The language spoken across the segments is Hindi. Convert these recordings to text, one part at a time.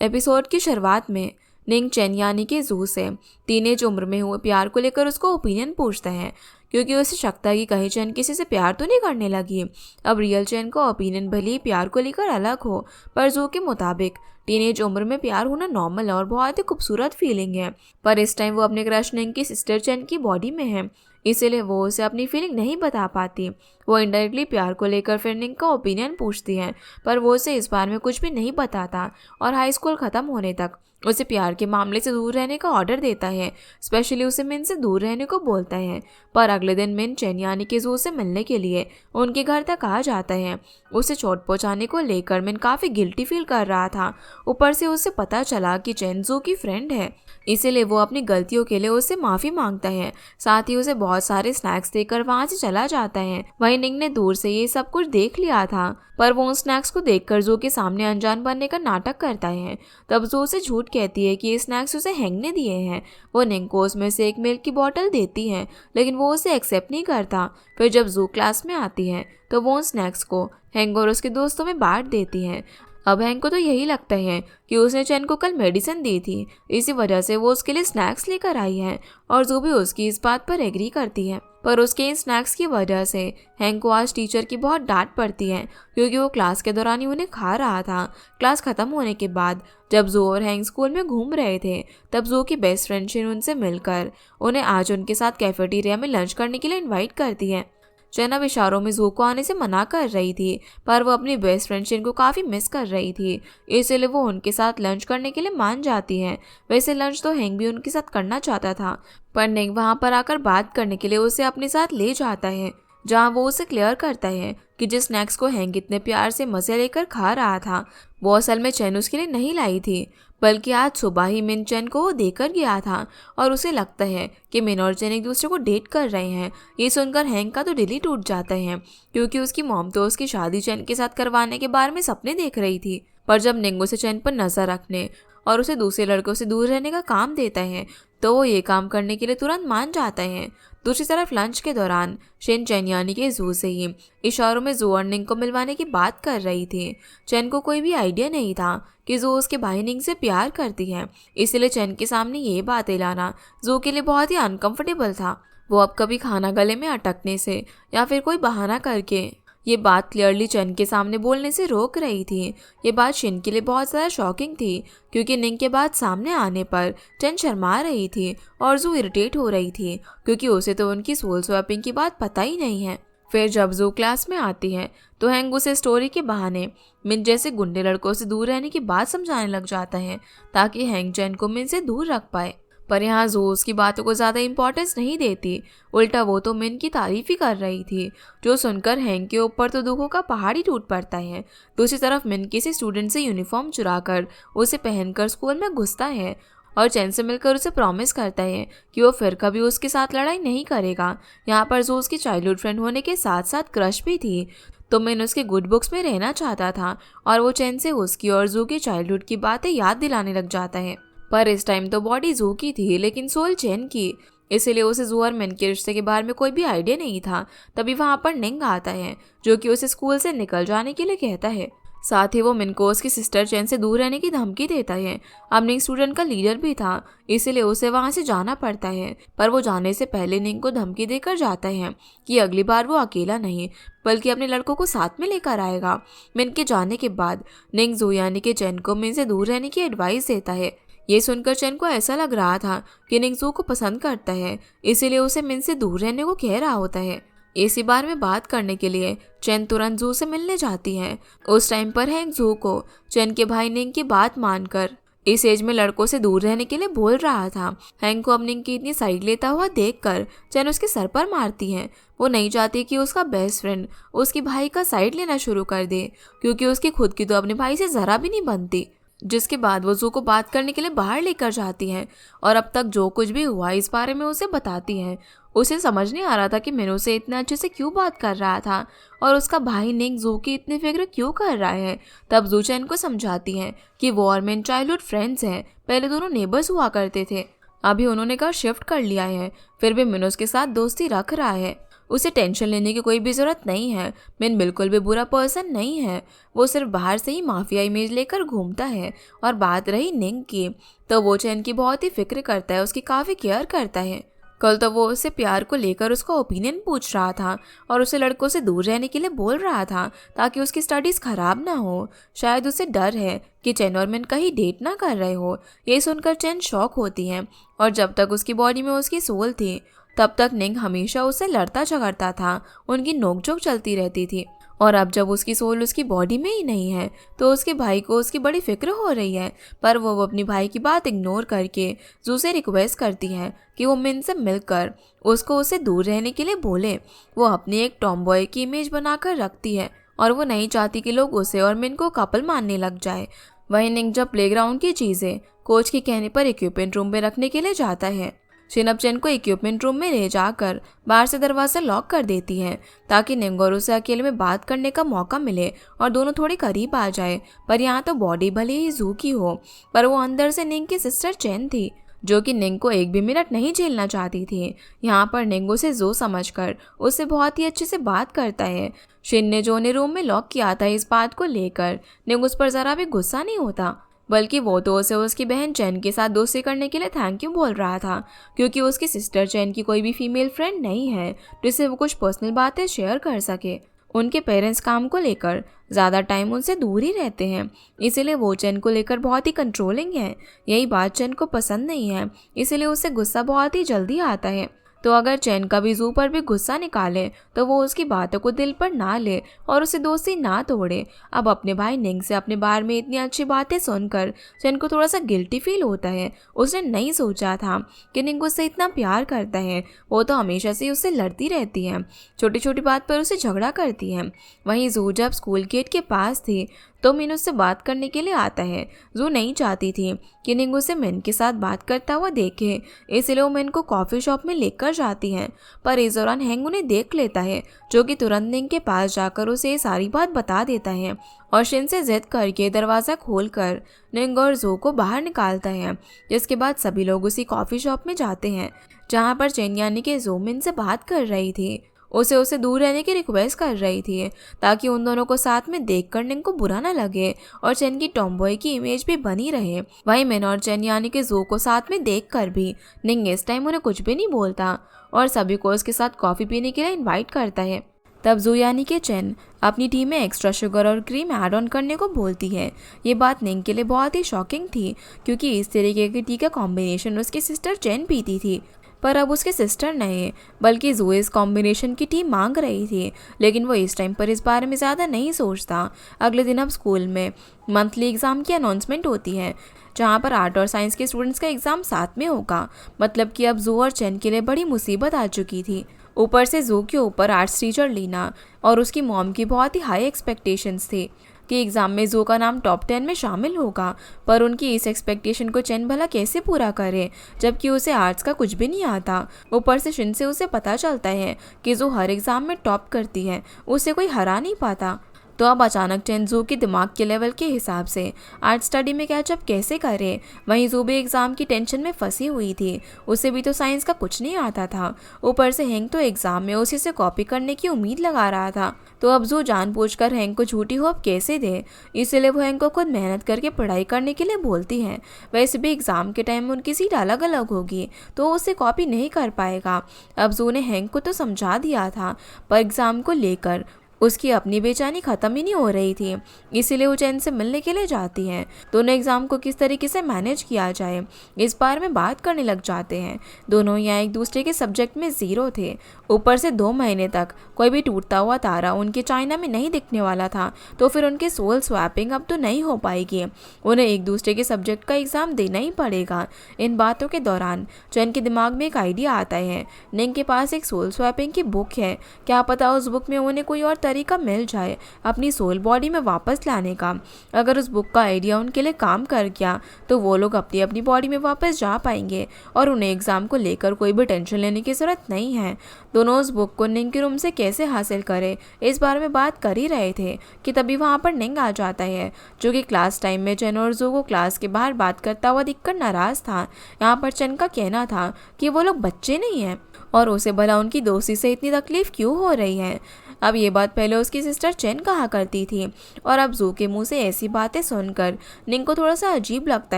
एपिसोड की शुरुआत में निंग चेन यानी कि जू से टीनेज उम्र में हुए प्यार को लेकर उसको ओपिनियन पूछते हैं, क्योंकि उसे शक था कि कहीं चेन किसी से प्यार तो नहीं करने लगी। अब रियल चेन का ओपिनियन भले ही प्यार को लेकर अलग हो, पर जू के मुताबिक टीनेज उम्र में प्यार होना नॉर्मल और बहुत ही खूबसूरत फीलिंग है। पर इस टाइम वो अपने क्रश निंग की सिस्टर चेन की बॉडी में है, इसीलिए वो उसे अपनी फीलिंग नहीं बता पाती। वो इनडायरेक्टली प्यार को लेकर फिर निंग का ओपिनियन पूछती है, पर वो उसे इस बारे में कुछ भी नहीं बताता और हाई स्कूल ख़त्म होने तक उसे प्यार के मामले से दूर रहने का ऑर्डर देता है। स्पेशली उसे मिन से दूर रहने को बोलता है। पर अगले दिन मिन चेन यानी कि जू से मिलने के लिए उनके घर तक आ जाता है। उसे चोट पहुंचाने को लेकर मिन काफ़ी गिल्टी फील कर रहा था। ऊपर से उसे पता चला कि चेन जू की फ्रेंड है, इसीलिए वो अपनी गलतियों के लिए उससे माफ़ी मांगता है। साथ ही उसे बहुत सारे स्नैक्स देकर वहाँ से चला जाता है। वहीं निंग ने दूर से ये सब कुछ देख लिया था, पर वो उन स्नैक्स को देखकर जू के सामने अनजान बनने का नाटक करता है। तब जू उसे झूठ कहती है कि ये स्नैक्स उसे हैंग ने दिए हैं। वो निंग को उसमें से एक मिल्क की बोतल देती है, लेकिन वो उसे एक्सेप्ट नहीं करता। फिर जब जू क्लास में आती है तो वो उन स्नैक्स को हैंग और उसके दोस्तों में बांट देती है। अब हैंग को तो यही लगता है कि उसने चैन को कल मेडिसिन दी थी, इसी वजह से वो उसके लिए स्नैक्स लेकर आई है और जू भी उसकी इस बात पर एग्री करती है। पर उसके इन स्नैक्स की वजह से हैंग को आज टीचर की बहुत डांट पड़ती है, क्योंकि वो क्लास के दौरान ही उन्हें खा रहा था। क्लास खत्म होने के बाद जब जू और हैंग स्कूल में घूम रहे थे, तब जू की बेस्ट फ्रेंड शिन उनसे मिलकर उन्हें आज उनके साथ कैफेटेरिया में लंच करने के लिए इन्वाइट करती है। चेन अब इशारों में जू को आने से मना कर रही थी, पर वो अपनी बेस्ट फ्रेंड शिन को काफ़ी मिस कर रही थी, इसलिए वो उनके साथ लंच करने के लिए मान जाती है। वैसे लंच तो हैंग भी उनके साथ करना चाहता था, पर निंग वहाँ पर आकर बात करने के लिए उसे अपने साथ ले जाता है, जहाँ वो उसे क्लियर करता है कि जिस स्नैक्स को हैंग इतने प्यार से मज़े लेकर खा रहा था, वो असल में चेन उसके लिए नहीं लाई थी, बल्कि आज सुबह ही मिन चेन को वो देकर गया था। और उसे लगता है कि मिन और चेन एक दूसरे को डेट कर रहे हैं। ये सुनकर हैंग का तो दिल ही टूट जाता है, क्योंकि उसकी मॉम तो उसकी शादी चेन के साथ करवाने के बारे में सपने देख रही थी। पर जब निंग उसे चेन पर नज़र रखने और उसे दूसरे लड़कों से दूर रहने का काम देता है, तो वो ये काम करने के लिए तुरंत मान जाता है। दूसरी तरफ लंच के दौरान शेन चेन यानी कि जू से ही इशारों में जू और निंग को मिलवाने की बात कर रही थी। चेन को कोई भी आइडिया नहीं था कि जू उसके भाई निंग से प्यार करती है, इसलिए चेन के सामने ये बातें लाना जू के लिए बहुत ही अनकंफर्टेबल था। वो अब कभी खाना गले में अटकने से या फिर कोई बहाना करके ये बात क्लियरली चेन के सामने बोलने से रोक रही थी। ये बात शिन के लिए बहुत ज़्यादा शॉकिंग थी, क्योंकि निंग के बात सामने आने पर चेन शर्मा रही थी और जू इरिटेट हो रही थी, क्योंकि उसे तो उनकी सोल स्वैपिंग की बात पता ही नहीं है। फिर जब जू क्लास में आती है तो हैंग उसे स्टोरी के बहाने मिन जैसे गुंडे लड़कों से दूर रहने की बात समझाने लग जाता है, ताकि हैंग चेन को मिन से दूर रख पाए। पर यहाँ जू उसकी बातों को ज़्यादा इंपॉर्टेंस नहीं देती, उल्टा वो तो मिन की तारीफ ही कर रही थी, जो सुनकर हैंग के ऊपर तो दुखों का पहाड़ ही टूट पड़ता है। दूसरी तरफ मिन किसी स्टूडेंट से यूनिफॉर्म चुराकर उसे पहनकर स्कूल में घुसता है और चेन से मिलकर उसे प्रॉमिस करता है कि वो फिर कभी उसके साथ लड़ाई नहीं करेगा। यहाँ पर जू उसकी चाइल्डहुड फ्रेंड होने के साथ साथ क्रश भी थी, तो मिन उसके गुड बुक्स में रहना चाहता था और वो चेन से उसकी और जू की चाइल्डहुड की बातें याद दिलाने लग जाता है। पर इस टाइम तो बॉडी जू की थी, लेकिन सोल चेन की, इसीलिए उसे जू और मिन के रिश्ते के बारे में कोई भी आइडिया नहीं था। तभी वहाँ पर निंग आता है, जो कि उसे स्कूल से निकल जाने के लिए कहता है। साथ ही वो मिन को उसकी सिस्टर चेन से दूर रहने की धमकी देता है। अब निंग स्टूडेंट का लीडर भी था, इसीलिए उसे वहाँ से जाना पड़ता है। पर वो जाने से पहले निंग को धमकी देकर जाता है कि अगली बार वो अकेला नहीं बल्कि अपने लड़कों को साथ में लेकर आएगा। मिन के जाने के बाद निंग जू यानी कि चेन को मिन से दूर रहने की एडवाइस देता है। ये सुनकर चेन को ऐसा लग रहा था कि निंग जू को पसंद करता है, इसीलिए उसे मिन से दूर रहने को कह रहा होता है। इसी बारे में बात करने के लिए चेन तुरंत जू से मिलने जाती है। उस टाइम पर हैंग जू को चेन के भाई निंग की बात मानकर इस एज में लड़कों से दूर रहने के लिए बोल रहा था। हैंग को अब निंग की इतनी साइड लेता हुआ देखकर चेन उसके सर पर मारती है। वो नहीं चाहती कि उसका बेस्ट फ्रेंड उसके भाई का साइड लेना शुरू कर दे, क्योंकि उसकी खुद की तो अपने भाई से ज़रा भी नहीं बनती। जिसके बाद वो जू को बात करने के लिए बाहर लेकर जाती है और अब तक जो कुछ भी हुआ इस बारे में उसे बताती है। उसे समझ नहीं आ रहा था कि मिन से इतने अच्छे से क्यों बात कर रहा था और उसका भाई निंग जू की इतनी फिक्र क्यों कर रहा है। तब जू चेन को समझाती है कि वो और मिन चाइल्डहुड फ्रेंड्स हैं, पहले दोनों नेबर्स हुआ करते थे, अभी उन्होंने घर शिफ्ट कर लिया है, फिर भी मिन उसके साथ दोस्ती रख रहा है। उसे टेंशन लेने की कोई भी ज़रूरत नहीं है। मिन बिल्कुल भी बुरा पर्सन नहीं है, वो सिर्फ बाहर से ही माफिया इमेज लेकर घूमता है। और बात रही निंग की, तो वो चैन की बहुत ही फिक्र करता है, उसकी काफ़ी केयर करता है। कल तो वो उससे प्यार को लेकर उसका ओपिनियन पूछ रहा था और उसे लड़कों से दूर रहने के लिए बोल रहा था ताकि उसकी स्टडीज़ खराब ना हो। शायद उसे डर है कि चैन और मिन कहीं डेट ना कर रहे हो। ये सुनकर चैन शॉक होती है और जब तक उसकी बॉडी में उसकी सोल थी तब तक निंग हमेशा उससे लड़ता झगड़ता था, उनकी नोकझोंक चलती रहती थी। और अब जब उसकी सोल उसकी बॉडी में ही नहीं है तो उसके भाई को उसकी बड़ी फिक्र हो रही है। पर वो अपनी भाई की बात इग्नोर करके जू से रिक्वेस्ट करती है कि वो मिन से मिलकर उसको उससे दूर रहने के लिए बोले। वो अपनी एक टॉमबॉय की इमेज बनाकर रखती है और वो नहीं चाहती कि लोग उसे और मिन को कपल मानने लग जाए। वहीं निंग जब प्लेग्राउंड की चीज़ें कोच के कहने पर इक्विपमेंट रूम में रखने के लिए जाता है, शिनब चैन को इक्विपमेंट रूम में ले जाकर बाहर से दरवाज़ा लॉक कर देती है ताकि निंग और उसे अकेले में बात करने का मौका मिले और दोनों थोड़े करीब आ जाए। पर यहाँ तो बॉडी भले ही जू की हो, पर वो अंदर से निंग की सिस्टर चैन थी जो कि निंग को एक भी मिनट नहीं झेलना चाहती थी। यहाँ पर निंग उसे जो समझकर उससे बहुत ही अच्छे से बात करता है। शिन ने जो उन्हें रूम में लॉक किया था इस बात को लेकर निंग उस पर ज़रा भी गुस्सा नहीं होता, बल्कि वो तो उसे उसकी बहन चैन के साथ दोस्ती करने के लिए थैंक यू बोल रहा था, क्योंकि उसकी सिस्टर चैन की कोई भी फीमेल फ्रेंड नहीं है जिससे वो कुछ पर्सनल बातें शेयर कर सके। उनके पेरेंट्स काम को लेकर ज़्यादा टाइम उनसे दूर ही रहते हैं, इसीलिए वो चैन को लेकर बहुत ही कंट्रोलिंग है। यही बात चैन को पसंद नहीं है, इसीलिए उसे गुस्सा बहुत ही जल्दी आता है। तो अगर चैन कभी जू पर भी गुस्सा निकाले तो वो उसकी बातों को दिल पर ना ले और उसे दोस्ती ना तोड़े। अब अपने भाई निंग से अपने बारे में इतनी अच्छी बातें सुनकर चैन को थोड़ा सा गिल्टी फील होता है। उसने नहीं सोचा था कि निंग उससे इतना प्यार करता है, वो तो हमेशा से उससे लड़ती रहती है, छोटी छोटी बात पर उसे झगड़ा करती है। वहीं जू जब स्कूल गेट के पास थी तो मिन उससे बात करने के लिए आता है। जू नहीं चाहती थी कि निंग उसे मिन के साथ बात करता हुआ देखे, इसलिए वो मिन को कॉफ़ी शॉप में लेकर जाती है। पर इस दौरान हैंग उन्हें देख लेता है जो कि तुरंत निंग के पास जाकर उसे ये सारी बात बता देता है और शिन से जिद करके दरवाज़ा खोलकर निंग और जू को बाहर निकालता है। जिसके बाद सभी लोग उसी कॉफ़ी शॉप में जाते हैं जहाँ पर चैन यानी कि जू मिन से बात कर रही थी, उसे दूर रहने की रिक्वेस्ट कर रही थी ताकि उन दोनों को साथ में देखकर निंग को बुरा ना लगे और चैन की टॉमबॉय की इमेज भी बनी रहे। वहीं मिन और चैन यानी कि जू को साथ में देखकर भी निंग इस टाइम उन्हें कुछ भी नहीं बोलता और सभी को उसके साथ कॉफ़ी पीने के लिए इन्वाइट करता है। तब जू यानी कि चैन अपनी टी में एक्स्ट्रा शुगर और क्रीम ऐड ऑन करने को बोलती है। ये बात निंग के लिए बहुत ही शॉकिंग थी क्योंकि इस तरीके की टी का कॉम्बिनेशन उसकी सिस्टर चैन पीती थी, पर अब उसके सिस्टर नहीं बल्कि जू इस कॉम्बिनेशन की टी मांग रही थी। लेकिन वो इस टाइम पर इस बारे में ज़्यादा नहीं सोचता। अगले दिन अब स्कूल में मंथली एग्ज़ाम की अनाउंसमेंट होती है जहाँ पर आर्ट और साइंस के स्टूडेंट्स का एग्ज़ाम साथ में होगा। मतलब कि अब जू और चैन के लिए बड़ी मुसीबत आ चुकी थी। ऊपर से जू के ऊपर आर्ट्स टीचर लीना और उसकी मॉम की बहुत ही हाई एक्सपेक्टेशंस थी कि एग्ज़ाम में जू का नाम टॉप 10 में शामिल होगा। पर उनकी इस एक्सपेक्टेशन को चैन भला कैसे पूरा करे जबकि उसे आर्ट्स का कुछ भी नहीं आता। ऊपर से शिन से उसे पता चलता है कि जू हर एग्ज़ाम में टॉप करती है, उसे कोई हरा नहीं पाता। तो अब अचानक चैन जू के दिमाग के लेवल के हिसाब से आर्ट स्टडी में कैचअप कैसे करे। वहीं जू भी एग्ज़ाम की टेंशन में फंसी हुई थी, उसे भी तो साइंस का कुछ नहीं आता था। ऊपर से हैंग तो एग्ज़ाम में उसी से कॉपी करने की उम्मीद लगा रहा था। तो अब जू जानबूझकर हैंग को झूठी होप कैसे दे, इसलिए वो हैंग को खुद मेहनत करके पढ़ाई करने के लिए बोलती है। वैसे भी एग्ज़ाम के टाइम उनकी सीट अलग अलग होगी तो उसे कॉपी नहीं कर पाएगा। अब जू ने हैंग को तो समझा दिया था पर एग्ज़ाम को लेकर उसकी अपनी बेचैनी ख़त्म ही नहीं हो रही थी, इसीलिए वो चैन से मिलने के लिए जाती हैं। दोनों एग्ज़ाम को किस तरीके से मैनेज किया जाए इस बारे में बात करने लग जाते हैं। दोनों यहाँ एक दूसरे के सब्जेक्ट में ज़ीरो थे। ऊपर से 2 महीने तक कोई भी टूटता हुआ तारा उनके चाइना में नहीं दिखने वाला था, तो फिर उनके सोल स्वैपिंग अब तो नहीं हो पाएगी। उन्हें एक दूसरे के सब्जेक्ट का एग्ज़ाम देना ही पड़ेगा। इन बातों के दौरान चैन के दिमाग में एक आइडिया आता है। निंग के पास एक सोल स्वैपिंग की बुक है, क्या पता उस बुक में उन्हें कोई और तरीका मिल जाए अपनी सोल बॉडी में वापस लाने का। अगर उस बुक का आइडिया उनके लिए काम कर गया तो वो लोग अपनी अपनी बॉडी में वापस जा पाएंगे और उन्हें एग्ज़ाम को लेकर कोई भी टेंशन लेने की ज़रूरत नहीं है। दोनों उस बुक को निंग के रूम से कैसे हासिल करें इस बारे में बात कर ही रहे थे कि तभी वहाँ पर निंग आ जाता है जो कि क्लास टाइम में चैन और जू को क्लास के बाहर बात करता हुआ दिखकर नाराज़ था। यहाँ पर चैन का कहना था कि वो लोग बच्चे नहीं हैं, और उसे भला उनकी दोस्ती से इतनी तकलीफ क्यों हो रही है। अब ये बात पहले उसकी सिस्टर चेन कहा करती थी और अब जू के मुंह से ऐसी बातें सुनकर निंग को थोड़ा सा अजीब लगता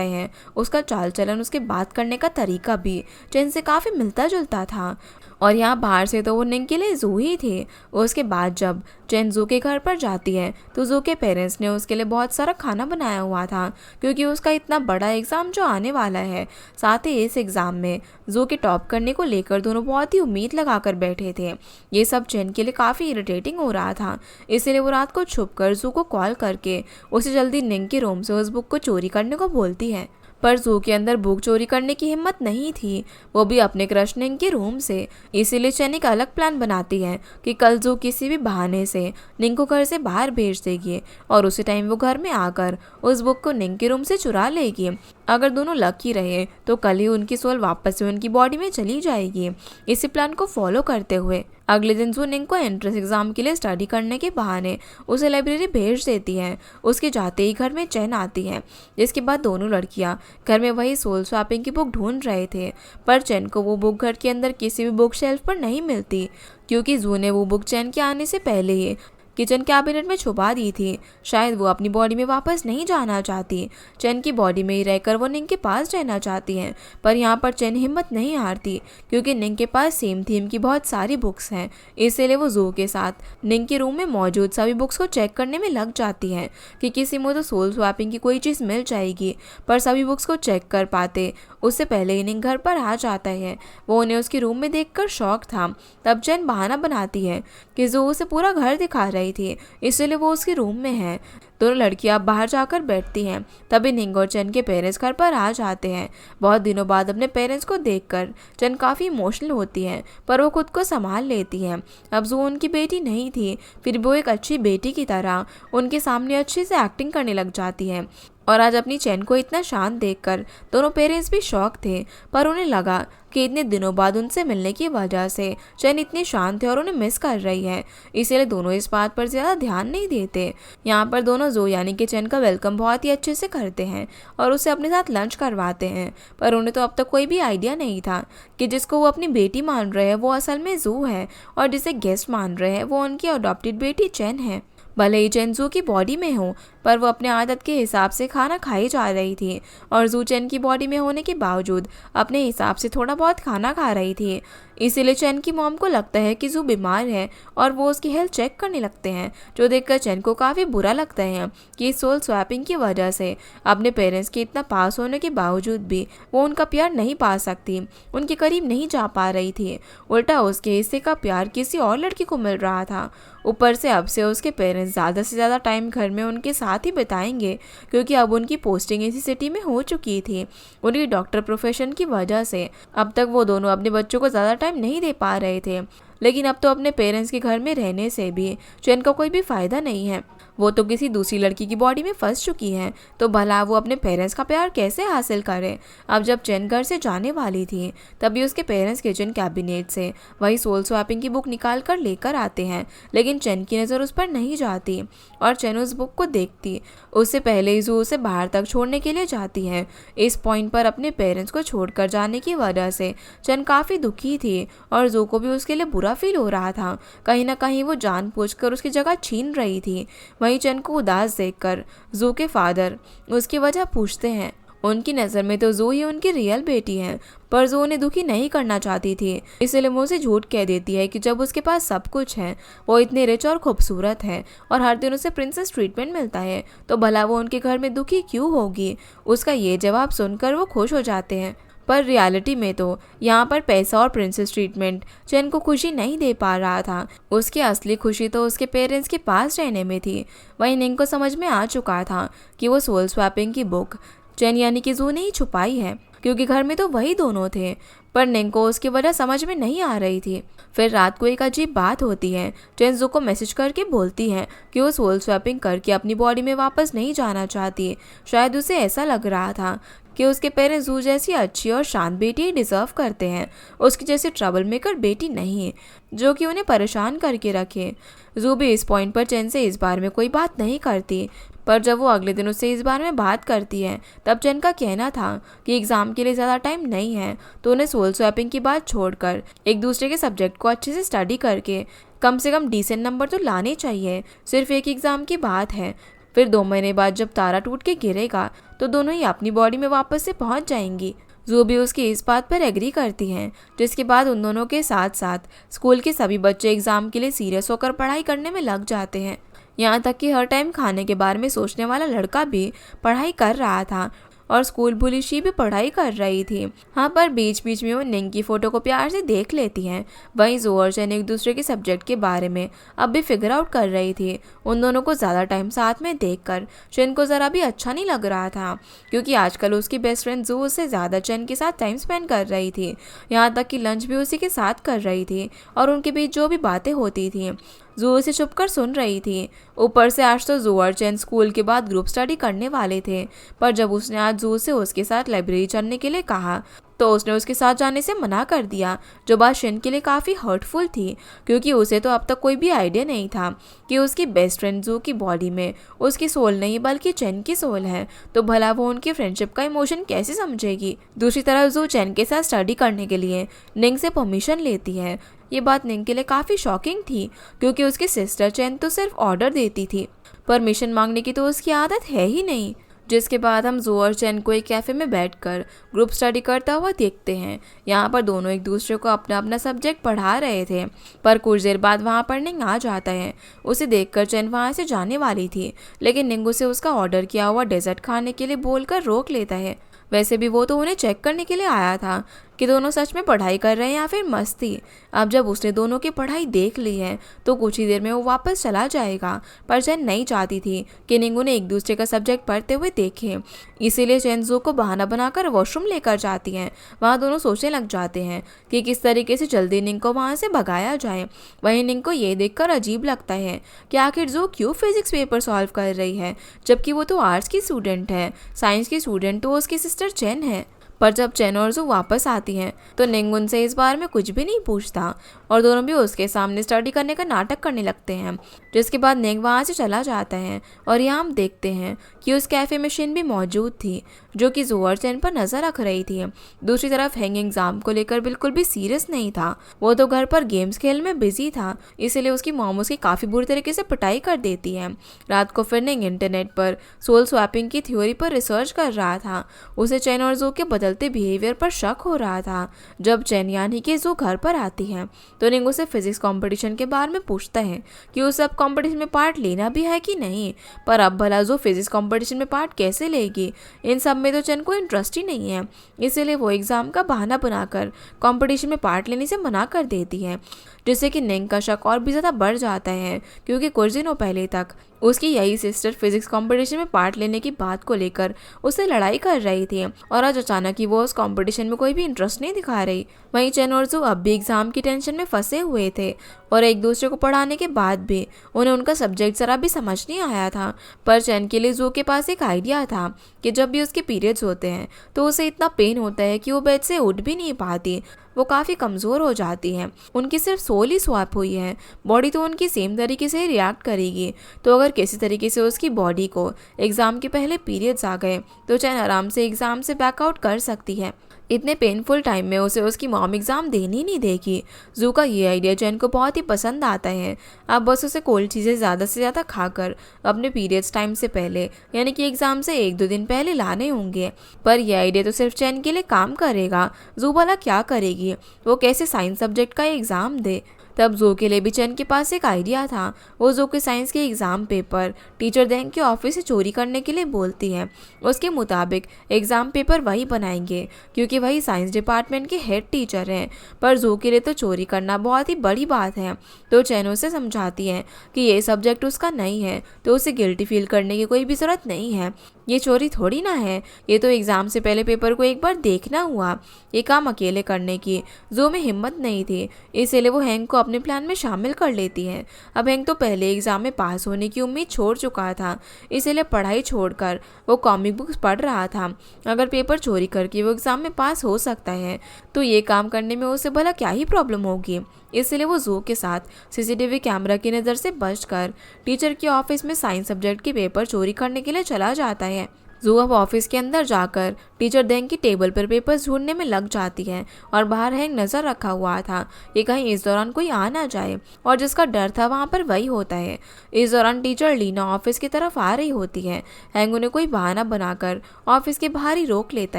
है। उसका चाल चलन, उसके बात करने का तरीका भी चेन से काफ़ी मिलता जुलता था। और यहाँ बाहर से तो वो निंग के लिए जू ही थे। उसके बाद जब चेन जू के घर पर जाती है तो जू के पेरेंट्स ने उसके लिए बहुत सारा खाना बनाया हुआ था, क्योंकि उसका इतना बड़ा एग्ज़ाम जो आने वाला है। साथ ही इस एग्ज़ाम में जू के टॉप करने को लेकर दोनों बहुत ही उम्मीद लगाकर बैठे थे। ये सब चेन के लिए काफ़ी इरिटेटिंग हो रहा था, इसलिए वो रात को छुप कर जू को कॉल करके उसे जल्दी निंग के रूम से उस बुक को चोरी करने को बोलती है। पर जू के अंदर बुक चोरी करने की हिम्मत नहीं थी, वो भी अपने क्रश निंग के रूम से। इसीलिए चेन एक अलग प्लान बनाती है कि कल जू किसी भी बहाने से निंग को घर से बाहर भेज देगी और उसी टाइम वो घर में आकर उस बुक को निंग के रूम से चुरा लेगी। अगर दोनों लकी रहे तो कल ही उनकी सोल वापस से उनकी बॉडी में चली जाएगी। इसी प्लान को फॉलो करते हुए अगले दिन जू निंग को एंट्रेंस एग्जाम के लिए स्टडी करने के बहाने उसे लाइब्रेरी भेज देती है। उसके जाते ही घर में चैन आती है, जिसके बाद दोनों लड़कियां घर में वही सोल स्वैपिंग की बुक ढूंढ रहे थे। पर चैन को वो बुक घर के अंदर किसी भी बुक शेल्फ पर नहीं मिलती, क्योंकि जू ने वो बुक चैन के आने से पहले ही किचन कैबिनेट में छुपा दी थी। शायद वो अपनी बॉडी में वापस नहीं जाना चाहती, चैन की बॉडी में ही रहकर वो निंग के पास रहना चाहती हैं। पर यहाँ पर चैन हिम्मत नहीं हारती, क्योंकि निंग के पास सेम थीम की बहुत सारी बुक्स हैं। इसीलिए वो जू के साथ निंग के रूम में मौजूद सभी बुक्स को चेक करने में लग जाती है कि किसी में तो सोल स्वैपिंग की कोई चीज़ मिल जाएगी। पर सभी बुक्स को चेक कर पाते उससे पहले ही निंग घर पर आ जाता है। वो उन्हें उसके रूम में देखकर शॉक था। तब चैन बहाना बनाती है कि जू उसे पूरा घर दिखा रही थी, इसलिए वो उसके रूम में है। दोनों लड़कियां बाहर जाकर बैठती हैं। तभी निंग और चैन के पेरेंट्स घर पर आ जाते हैं। बहुत दिनों बाद अपने पेरेंट्स को देखकर चैन काफ़ी इमोशनल होती है, पर वो खुद को संभाल लेती है। अब जो उनकी बेटी नहीं थी, फिर भी वो एक अच्छी बेटी की तरह उनके सामने अच्छे से एक्टिंग करने लग जाती है। और आज अपनी चैन को इतना शांत देखकर दोनों पेरेंट्स भी शॉक थे, पर उन्हें लगा कि इतने दिनों बाद उनसे मिलने की वजह से चैन इतनी शांत है और उन्हें मिस कर रही है, इसलिए दोनों इस बात पर ज़्यादा ध्यान नहीं देते। यहाँ पर दोनों जो यानी कि चैन का वेलकम बहुत ही अच्छे से करते हैं और उसे अपने साथ लंच करवाते हैं। पर उन्हें तो अब तक कोई भी आइडिया नहीं था कि जिसको वो अपनी बेटी मान रहे हैं वो असल में जू है, और जिसे गेस्ट मान रहे हैं वो उनकी अडॉप्टेड बेटी चैन है। भले ही चैन जू की बॉडी में हो, पर वो अपने आदत के हिसाब से खाना खाई जा रही थी, और जू चैन की बॉडी में होने के बावजूद अपने हिसाब से थोड़ा बहुत खाना खा रही थी। इसीलिए चैन की मॉम को लगता है कि जू बीमार है और वो उसकी हेल्थ चेक करने लगते हैं, जो देखकर चैन को काफ़ी बुरा लगता है कि सोल स्वैपिंग की वजह से अपने पेरेंट्स के इतना पास होने के बावजूद भी वो उनका प्यार नहीं पा सकती, उनके करीब नहीं जा पा रही थी। उल्टा उसके हिस्से का प्यार किसी और लड़की को मिल रहा था। ऊपर से अब से उसके पेरेंट्स ज़्यादा से ज़्यादा टाइम घर में उनके साथ ही बिताएंगे, क्योंकि अब उनकी पोस्टिंग इसी सिटी में हो चुकी थी। उनकी डॉक्टर प्रोफेशन की वजह से अब तक वो दोनों अपने बच्चों को ज़्यादा टाइम नहीं दे पा रहे थे, लेकिन अब तो अपने पेरेंट्स के घर में रहने से भी चैन का कोई भी फ़ायदा नहीं है। वो तो किसी दूसरी लड़की की बॉडी में फंस चुकी है, तो भला वो अपने पेरेंट्स का प्यार कैसे हासिल करे। अब जब चैन घर से जाने वाली थी, तभी उसके पेरेंट्स किचन कैबिनेट से वही सोल स्वैपिंग की बुक निकाल कर लेकर आते हैं, लेकिन चैन की नज़र उस पर नहीं जाती और चैन उस बुक को देखती उससे पहले ही जू उसे बाहर तक छोड़ने के लिए जाती है। इस पॉइंट पर अपने पेरेंट्स को छोड़कर जाने की वजह से चैन काफ़ी दुखी थी और जू को भी उसके लिए बुरा फील हो रहा था। कहीं ना कहीं वो जानबूझकर उसकी जगह छीन रही थी। वहीं चैन को उदास देखकर जू के फादर उसकी वजह पूछते हैं। उनकी नज़र में तो जू ही उनकी रियल बेटी है, पर जू उन्हें दुखी नहीं करना चाहती थी, इसलिए वो उसे झूठ कह देती है कि जब उसके पास सब कुछ है, वो इतनी रिच और खूबसूरत है और हर दिन उसे प्रिंसेस ट्रीटमेंट मिलता है, तो भला वो उनके घर में दुखी क्यों होगी। उसका ये जवाब सुनकर वो खुश हो जाते हैं, पर रियलिटी में तो यहाँ पर पैसा और प्रिंसेस ट्रीटमेंट चैन को खुशी नहीं दे पा रहा था। उसकी असली खुशी तो उसके पेरेंट्स के पास रहने में थी। वहीं निंग को समझ में आ चुका था कि वो सोल स्वैपिंग की बुक चैन यानी कि जू ने ही छुपाई है, क्योंकि घर में तो वही दोनों थे। पर निंग को उसकी वजह समझ में नहीं आ रही थी। फिर रात को एक अजीब बात होती है। चैन जू को मैसेज करके बोलती है कि वो सोल स्वैपिंग करके अपनी बॉडी में वापस नहीं जाना चाहती। शायद उसे ऐसा लग रहा था कि उसके पेरेंट्स जू जैसी अच्छी और शांत बेटी ही डिजर्व करते हैं, उसकी जैसी ट्रबल मेकर बेटी नहीं जो कि उन्हें परेशान करके रखे। जू भी इस पॉइंट पर चैन से इस बारे में कोई बात नहीं करती, पर जब वो अगले दिन उससे इस बारे में बात करती है तब चेन का कहना था कि एग्जाम के लिए ज़्यादा टाइम नहीं है, तो उन्हें सोल स्वैपिंग की बात छोड़कर एक दूसरे के सब्जेक्ट को अच्छे से स्टडी करके कम से कम डिसेंट नंबर तो लाने चाहिए। सिर्फ एक एग्ज़ाम की बात है। फिर 2 महीने बाद जब तारा टूट के गिरेगा तो दोनों ही अपनी बॉडी में वापस से पहुंच जाएंगी। जू भी उसकी इस बात पर एग्री करती हैं, जिसके बाद उन दोनों के साथ साथ स्कूल के सभी बच्चे एग्ज़ाम के लिए सीरियस होकर पढ़ाई करने में लग जाते हैं। यहाँ तक कि हर टाइम खाने के बारे में सोचने वाला लड़का भी पढ़ाई कर रहा था और स्कूल बुली शी भी पढ़ाई कर रही थी। हाँ, पर बीच बीच में वो निंग की फ़ोटो को प्यार से देख लेती हैं। वहीं जो और चेन एक दूसरे के सब्जेक्ट के बारे में अब भी फिगर आउट कर रही थी। उन दोनों को ज़्यादा टाइम साथ में देखकर चेन को ज़रा भी अच्छा नहीं लग रहा था, क्योंकि आजकल उसकी बेस्ट फ्रेंड जो उससे ज़्यादा चेन के साथ टाइम स्पेंड कर रही थी। यहाँ तक कि लंच भी उसी के साथ कर रही थी और उनके बीच जो भी बातें होती थी जू उसे चुप कर सुन रही थी। ऊपर से आज तो जू और चेन स्कूल के बाद ग्रुप स्टडी करने वाले थे, पर जब उसने आज जू से उसके साथ लाइब्रेरी चलने के लिए कहा तो उसने उसके साथ जाने से मना कर दिया, जो बात शेन के लिए काफ़ी हर्टफुल थी, क्योंकि उसे तो अब तक कोई भी आइडिया नहीं था कि उसकी बेस्ट फ्रेंड जू की बॉडी में उसकी सोल नहीं बल्कि चेन की सोल है। तो भला वो उनकी फ्रेंडशिप का इमोशन कैसे समझेगी। दूसरी तरफ जू चेन के साथ स्टडी करने के लिए निंग से परमिशन लेती है। ये बात निंग के लिए काफ़ी शॉकिंग थी, क्योंकि उसकी सिस्टर चेन तो सिर्फ ऑर्डर देती थी, परमिशन मांगने की तो उसकी आदत है ही नहीं। जिसके बाद हम जो और चेन को एक कैफ़े में बैठकर ग्रुप स्टडी करता हुआ देखते हैं। यहाँ पर दोनों एक दूसरे को अपना अपना सब्जेक्ट पढ़ा रहे थे, पर कुछ देर बाद वहाँ पर निंग आ जाता है। उसे देखकर चेन वहाँ से जाने वाली थी, लेकिन निंग उसे उसका ऑर्डर किया हुआ डेजर्ट खाने के लिए बोलकर रोक लेता है। वैसे भी वो तो उन्हें चेक करने के लिए आया था कि दोनों सच में पढ़ाई कर रहे हैं या फिर मस्ती। अब जब उसने दोनों की पढ़ाई देख ली है तो कुछ ही देर में वो वापस चला जाएगा, पर चेन नहीं चाहती थी कि निंग उन्हें एक दूसरे का सब्जेक्ट पढ़ते हुए देखे। इसीलिए चेन जू को बहाना बनाकर वॉशरूम लेकर जाती हैं। वहाँ दोनों सोचने लग जाते हैं कि किस तरीके से जल्दी निंग को वहाँ से भगाया जाए। वहीं निंग को ये देखकर अजीब लगता है कि आखिर जू क्यों फिजिक्स पेपर सॉल्व कर रही है, जबकि वो तो आर्ट्स की स्टूडेंट है। साइंस की स्टूडेंट तो उसकी सिस्टर चेन है। पर जब चेन और जू वापस आती हैं तो निंग उनसे इस बारे में कुछ भी नहीं पूछता और दोनों भी उसके सामने स्टडी करने का नाटक करने लगते हैं। जिसके बाद निंग वहाँ से चला जाता है और यहाँ हम देखते हैं कि उस कैफ़े में शिन भी मौजूद थी, जो कि जू और चेन पर नज़र रख रही थी। दूसरी तरफ हैंग एग्ज़ाम को लेकर बिल्कुल भी सीरियस नहीं था। वो तो घर पर गेम्स खेल में बिजी था, इसीलिए उसकी मॉम उसकी काफ़ी बुरी तरीके से पिटाई कर देती है। रात को फिर निंग इंटरनेट पर सोल स्वैपिंग की थ्योरी पर रिसर्च कर रहा था। उसे चेन और जू के बदलते बिहेवियर पर शक हो रहा था। जब चेन यानी कि जू घर पर आती है तो निंग उसे फिजिक्स कंपटीशन के बारे में पूछता है कि उसे अब कंपटीशन में पार्ट लेना भी है कि नहीं। पर अब भला जू फिजिक्स कंपटीशन में पार्ट कैसे लेगी, इन सब में तो चेन को इंटरेस्ट ही नहीं है। इसीलिए वो एग्ज़ाम का बहाना बनाकर कंपटीशन में पार्ट लेने से मना कर देती है, जिससे कि निंग का शक और भी ज़्यादा बढ़ जाता है, क्योंकि कुछ दिनों पहले तक उसकी यही सिस्टर फिजिक्स कंपटीशन में पार्ट लेने की बात को लेकर उससे लड़ाई कर रही थी और आज अचानक ही वो उस कंपटीशन में कोई भी इंटरेस्ट नहीं दिखा रही। वहीं चेन और जू अब भी एग्ज़ाम की टेंशन में फंसे हुए थे और एक दूसरे को पढ़ाने के बाद भी उन्हें उनका सब्जेक्ट ज़रा भी समझ नहीं आया था। पर चेन के लिए जू के पास एक आइडिया था कि जब भी उसके पीरियड्स होते हैं तो उसे इतना पेन होता है कि वो बेड से उठ भी नहीं पाती, वो काफ़ी कमज़ोर हो जाती हैं। उनकी सिर्फ सोल ही स्वैप हुई है, बॉडी तो उनकी सेम तरीके से रिएक्ट करेगी। तो अगर किसी तरीके से उसकी बॉडी को एग्ज़ाम के पहले पीरियड्स आ गए तो चैन आराम से एग्ज़ाम से बैकआउट कर सकती है। इतने पेनफुल टाइम में उसे उसकी मॉम एग्ज़ाम देनी नहीं देगी। जू का ये आइडिया चैन को बहुत ही पसंद आता है। अब बस उसे कोल्ड चीज़ें ज़्यादा से ज़्यादा खाकर अपने पीरियड्स टाइम से पहले यानी कि एग्ज़ाम से 1-2 दिन पहले लाने होंगे। पर यह आइडिया तो सिर्फ चैन के लिए काम करेगा। जू भला क्या करेगी, वो कैसे साइंस सब्जेक्ट का एग्ज़ाम दे। तब जू के लिए भी चैन के पास एक आइडिया था। वो जू के साइंस के एग्ज़ाम पेपर टीचर देंग के ऑफिस से चोरी करने के लिए बोलती है। उसके मुताबिक एग्ज़ाम पेपर वही बनाएंगे क्योंकि वही साइंस डिपार्टमेंट के हेड टीचर हैं। पर जू के लिए तो चोरी करना बहुत ही बड़ी बात है। तो चैन उसे समझाती है कि ये सब्जेक्ट उसका नहीं है, तो उसे गिल्टी फील करने की कोई भी ज़रूरत नहीं है। ये चोरी थोड़ी ना है, ये तो एग्ज़ाम से पहले पेपर को एक बार देखना हुआ। ये काम अकेले करने की जू में हिम्मत नहीं थी, इसीलिए वो हैंक को अपने प्लान में शामिल कर लेती है। अब हैंक तो पहले एग्ज़ाम में पास होने की उम्मीद छोड़ चुका था, इसीलिए पढ़ाई छोड़कर वो कॉमिक बुक्स पढ़ रहा था। अगर पेपर चोरी करके वो एग्ज़ाम में पास हो सकता है तो ये काम करने में उसे भला क्या ही प्रॉब्लम होगी। इसलिए वो जू के साथ सीसीटीवी कैमरा की नज़र से बचकर टीचर के ऑफिस में साइंस सब्जेक्ट के पेपर चोरी करने के लिए चला जाता है। जू अब ऑफिस के अंदर जाकर टीचर देंग की टेबल पर पेपर्स ढूंढने में लग जाती है और बाहर हैंग नजर रखा हुआ था कि कहीं इस दौरान कोई आ ना जाए, और जिसका डर था वहाँ पर वही होता है। इस दौरान टीचर लीना ऑफिस की तरफ आ रही होती है। हैंग उन्हें कोई बहाना बनाकर ऑफिस के बाहर ही रोक लेता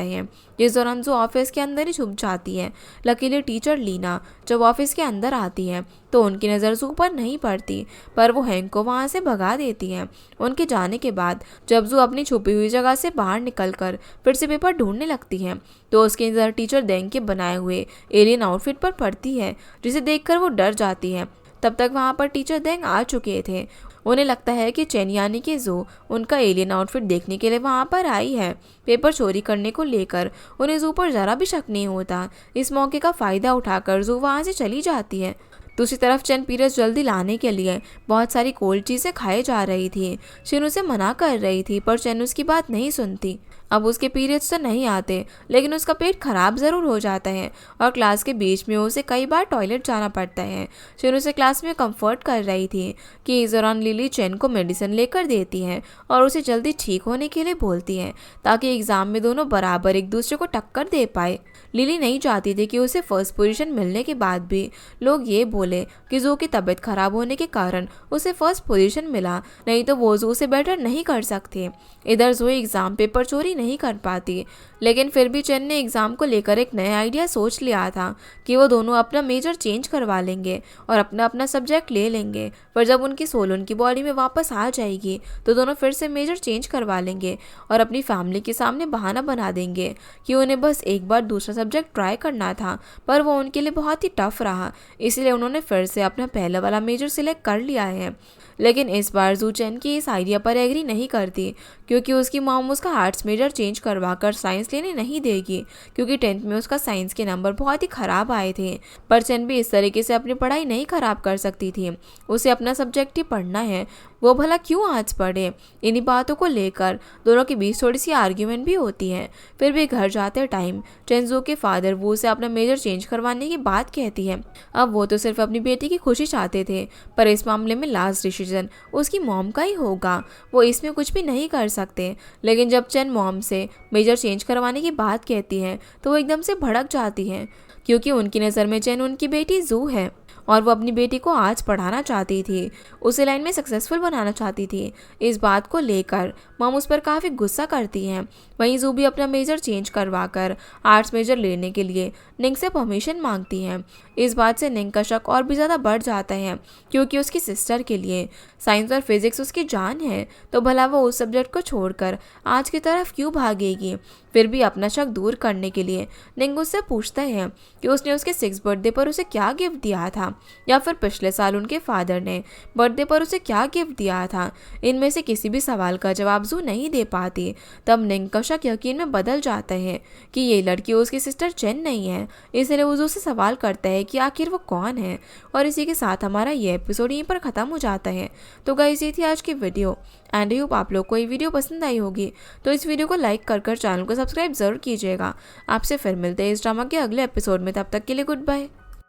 है। इस दौरान जो ऑफिस के अंदर ही छुप जाती है। लकीली टीचर लीना जब ऑफिस के अंदर आती है तो उनकी नज़र जू पर नहीं पड़ती, पर वो हैंग को वहाँ से भगा देती है। उनके जाने के बाद जब जू अपनी छुपी हुई जगह से बाहर निकलकर फिर से पेपर ढूंढने लगती है तो उसकी नज़र टीचर देंग के बनाए हुए एलियन आउटफिट पर पड़ती है, जिसे देखकर वो डर जाती है। तब तक वहाँ पर टीचर देंग आ चुके थे। उन्हें लगता है कि चेन यानी कि जू उनका एलियन आउटफिट देखने के लिए वहाँ पर आई है। पेपर चोरी करने को लेकर उन्हें जू पर ज़रा भी शक नहीं होता। इस मौके का फ़ायदा उठाकर जू वहाँ से चली जाती है। दूसरी तरफ चेन पीरियड्स जल्दी लाने के लिए बहुत सारी कोल्ड चीज़ें खाए जा रही थी। चेन उसे मना कर रही थी पर चेन उसकी बात नहीं सुनती। अब उसके पीरियड्स तो नहीं आते, लेकिन उसका पेट खराब ज़रूर हो जाता है और क्लास के बीच में उसे कई बार टॉयलेट जाना पड़ता है। चेन उसे क्लास में कंफर्ट कर रही थी कि इस दौरान लिली चेन को मेडिसिन लेकर देती है और उसे जल्दी ठीक होने के लिए बोलती है ताकि एग्ज़ाम में दोनों बराबर एक दूसरे को टक्कर दे पाए। लिली नहीं चाहती थी कि उसे फर्स्ट पोजीशन मिलने के बाद भी लोग ये बोले कि जू की तबीयत खराब होने के कारण उसे फर्स्ट पोजीशन मिला, नहीं तो वो जू से बेटर नहीं कर सकते। इधर जू एग्ज़ाम पेपर चोरी नहीं कर पाती, लेकिन फिर भी चेन ने एग्ज़ाम को लेकर एक नया आइडिया सोच लिया था कि वो दोनों अपना मेजर चेंज करवा लेंगे और अपना अपना सब्जेक्ट ले लेंगे। पर जब उनकी सोल उनकी बॉडी में वापस आ जाएगी तो दोनों फिर से मेजर चेंज करवा लेंगे और अपनी फैमिली के सामने बहाना बना देंगे कि उन्हें बस एक बार दूसरा सब्जेक्ट ट्राई करना था, पर वो उनके लिए बहुत ही टफ रहा, इसलिए उन्होंने फिर से अपना पहला वाला मेजर सिलेक्ट कर लिया है। लेकिन इस बार जू चेन की इस आइडिया पर एग्री नहीं करती, क्योंकि उसकी मॉम उसका आर्ट्स मेजर चेंज करवाकर साइंस लेने नहीं देगी, क्योंकि 10th में उसका साइंस के नंबर बहुत ही ख़राब आए थे। पर चेन भी इस तरीके से अपनी पढ़ाई नहीं ख़राब कर सकती थी, उसे अपना सब्जेक्ट ही पढ़ना है, वो भला क्यों आर्ट्स पढ़े। इन्हीं बातों को लेकर दोनों के बीच थोड़ी सी आर्ग्यूमेंट भी होती है। फिर भी घर जाते टाइम चेन जू के फादर वो उसे अपना मेजर चेंज करवाने की बात कहती है। अब वो तो सिर्फ अपनी बेटी की खुशी चाहते थे, पर इस मामले में लास्ट डिसीजन उसकी मॉम का ही होगा, वो इसमें कुछ भी नहीं कर सकते। लेकिन जब चेन मॉम से मेजर चेंज करवाने की बात कहती है तो वो एकदम से भड़क जाती है, क्योंकि उनकी नज़र में चेन उनकी बेटी जू है और वो अपनी बेटी को आज पढ़ाना चाहती थी, उसे लाइन में सक्सेसफुल बनाना चाहती थी। इस बात को लेकर मॉम उस पर काफ़ी गुस्सा करती हैं। वहीं जू भी अपना मेजर चेंज करवाकर आर्ट्स मेजर लेने के लिए निंग से परमिशन मांगती हैं। इस बात से निंग का शक और भी ज़्यादा बढ़ जाता है, क्योंकि उसकी सिस्टर के लिए साइंस और फिजिक्स उसकी जान है, तो भला वो उस सब्जेक्ट को छोड़कर आज की तरफ क्यों भागेगी। फिर भी अपना शक दूर करने के लिए निंग उससे पूछता है कि उसने उसके 6th बर्थडे पर उसे क्या गिफ्ट दिया था, या फिर पिछले साल उनके फादर ने बर्थडे पर उसे क्या गिफ्ट दिया था। इनमें से किसी भी सवाल का जवाब जू नहीं दे पाती। तब निंग का शक यकीन में बदल जाता है कि ये लड़की उसकी सिस्टर चेन नहीं है, इसलिए वो जू से सवाल करता है कि आखिर वो कौन है। और इसी के साथ हमारा ये एपिसोड यहीं पर ख़त्म हो जाता है। तो गाइस, ये थी आज की वीडियो एंड आई होप आप लोग को ये वीडियो पसंद आई होगी, तो इस वीडियो को लाइक कर चैनल को सब्सक्राइब जरूर कीजिएगा। आपसे फिर मिलते हैं इस ड्रामा के अगले एपिसोड में, तब तक के लिए गुड बाय।